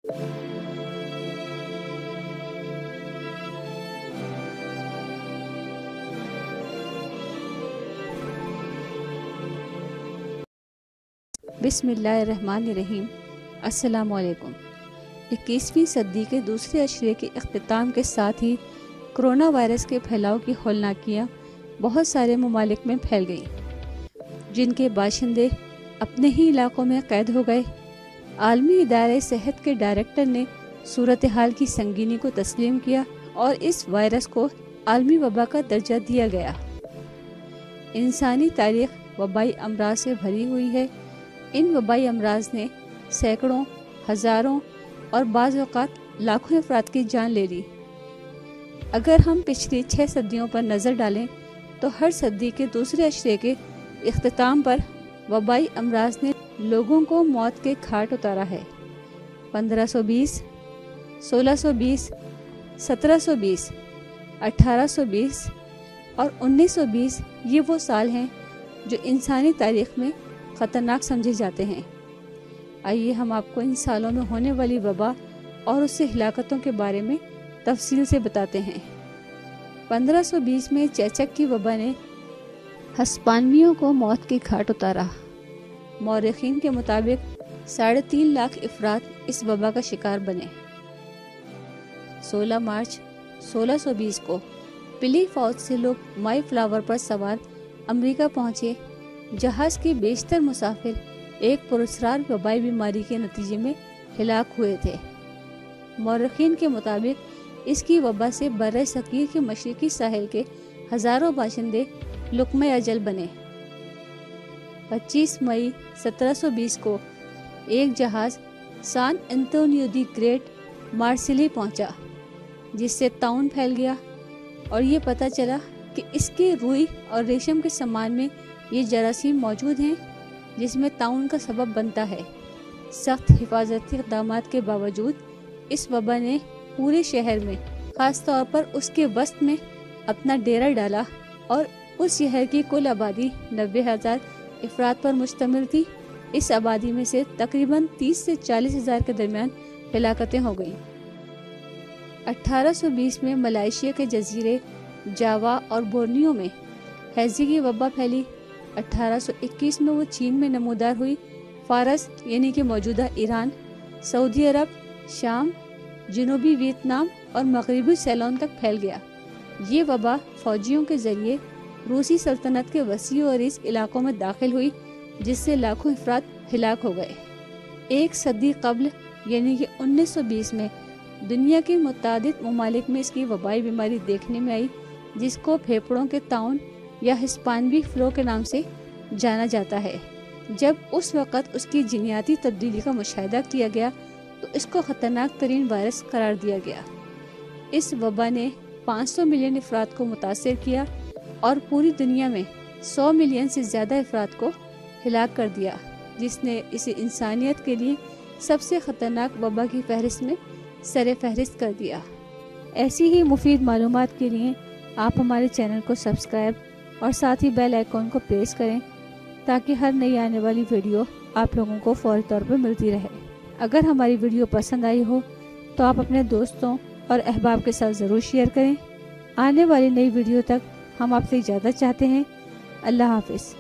بسم اللہ الرحمن الرحیم۔ السلام علیکم۔ 21ویں صدی کے دوسرے اشرے کے اختتام کے ساتھ ہی کرونا وائرس کے پھیلاؤ کی ہولناکیاں بہت سارے ممالک میں پھیل گئیں، جن کے باشندے اپنے ہی علاقوں میں قید ہو گئے۔ عالمی ادارہ صحت کے ڈائریکٹر نے صورتحال کی سنگینی کو تسلیم کیا اور اس وائرس کو عالمی وبا کا درجہ دیا گیا۔ انسانی تاریخ وبائی امراض سے بھری ہوئی ہے۔ ان وبائی امراض نے سینکڑوں، ہزاروں اور بعض اوقات لاکھوں افراد کی جان لے لی۔ اگر ہم پچھلی 6 صدیوں پر نظر ڈالیں تو ہر صدی کے دوسرے اشرے کے اختتام پر وبائی امراض نے لوگوں کو موت کے گھاٹ اتارا ہے۔ 1520، 1620، 1720، 1820 اور 1920 یہ وہ سال ہیں جو انسانی تاریخ میں خطرناک سمجھے جاتے ہیں۔ آئیے ہم آپ کو ان سالوں میں ہونے والی وبا اور اس سے ہلاکتوں کے بارے میں تفصیل سے بتاتے ہیں۔ 1520 میں چیچک کی وبا نے ہسپانویوں کو موت کے گھاٹ اتارا۔ مورخین کے مطابق 3.5 لاکھ افراد اس وبا کا شکار بنے۔ 16 مارچ 1620 کو پلی فوج سے لوگ مائی فلاور پر سوار امریکہ پہنچے۔ جہاز کے بیشتر مسافر ایک پراسرار وبائی بیماری کے نتیجے میں ہلاک ہوئے تھے۔ مورخین کے مطابق اس کی وبا سے بر صغیر کے مشرقی ساحل کے ہزاروں باشندے لقمہ اجل بنے۔ 25 مئی 1720 کو ایک جہاز سان انطونیو دی گریٹ مارسیلی پہنچا، جس سے طاعون پھیل گیا اور یہ پتہ چلا کہ اس کے روئی اور ریشم کے سامان میں یہ جراثیم موجود ہیں جس میں طاعون کا سبب بنتا ہے۔ سخت حفاظتی اقدامات کے باوجود اس وبا نے پورے شہر میں، خاص طور پر اس کے وسط میں اپنا ڈیرا ڈالا اور اس شہر کی کل آبادی 90,000 افراد پر مشتمل تھی۔ اس آبادی میں سے تقریباً 30 سے 40 ہزار کے درمیان ہلاکتیں ہو گئیں۔ 1820 میں ملائیشیا کے جزیرے جاوا اور بورنیو میں ہیضے کی وبا پھیلی۔ 1821 میں وہ چین میں نمودار ہوئی۔ فارس یعنی کہ موجودہ ایران، سعودی عرب، شام، جنوبی ویتنام اور مغربی سیلون تک پھیل گیا۔ یہ وبا فوجیوں کے ذریعے روسی سلطنت کے وسیع و عریض علاقوں میں داخل ہوئی، جس سے لاکھوں افراد ہلاک ہو گئے۔ 1 صدی قبل یعنی کہ 1920 میں دنیا کے متعدد ممالک میں اس کی وبائی بیماری دیکھنے میں آئی، جس کو پھیپھڑوں کے طاعون یا ہسپانوی فلو کے نام سے جانا جاتا ہے۔ جب اس وقت اس کی جینیاتی تبدیلی کا مشاہدہ کیا گیا تو اس کو خطرناک ترین وائرس قرار دیا گیا۔ اس وبا نے 500 ملین افراد کو متاثر کیا اور پوری دنیا میں 100 ملین سے زیادہ افراد کو ہلاک کر دیا، جس نے اسے انسانیت کے لیے سب سے خطرناک وبا کی فہرست میں سر فہرست کر دیا۔ ایسی ہی مفید معلومات کے لیے آپ ہمارے چینل کو سبسکرائب اور ساتھ ہی بیل آئیکن کو پریس کریں تاکہ ہر نئی آنے والی ویڈیو آپ لوگوں کو فوری طور پر ملتی رہے۔ اگر ہماری ویڈیو پسند آئی ہو تو آپ اپنے دوستوں اور احباب کے ساتھ ضرور شیئر کریں۔ آنے والی نئی ویڈیو تک ہم آپ سے اجازت چاہتے ہیں۔ اللہ حافظ۔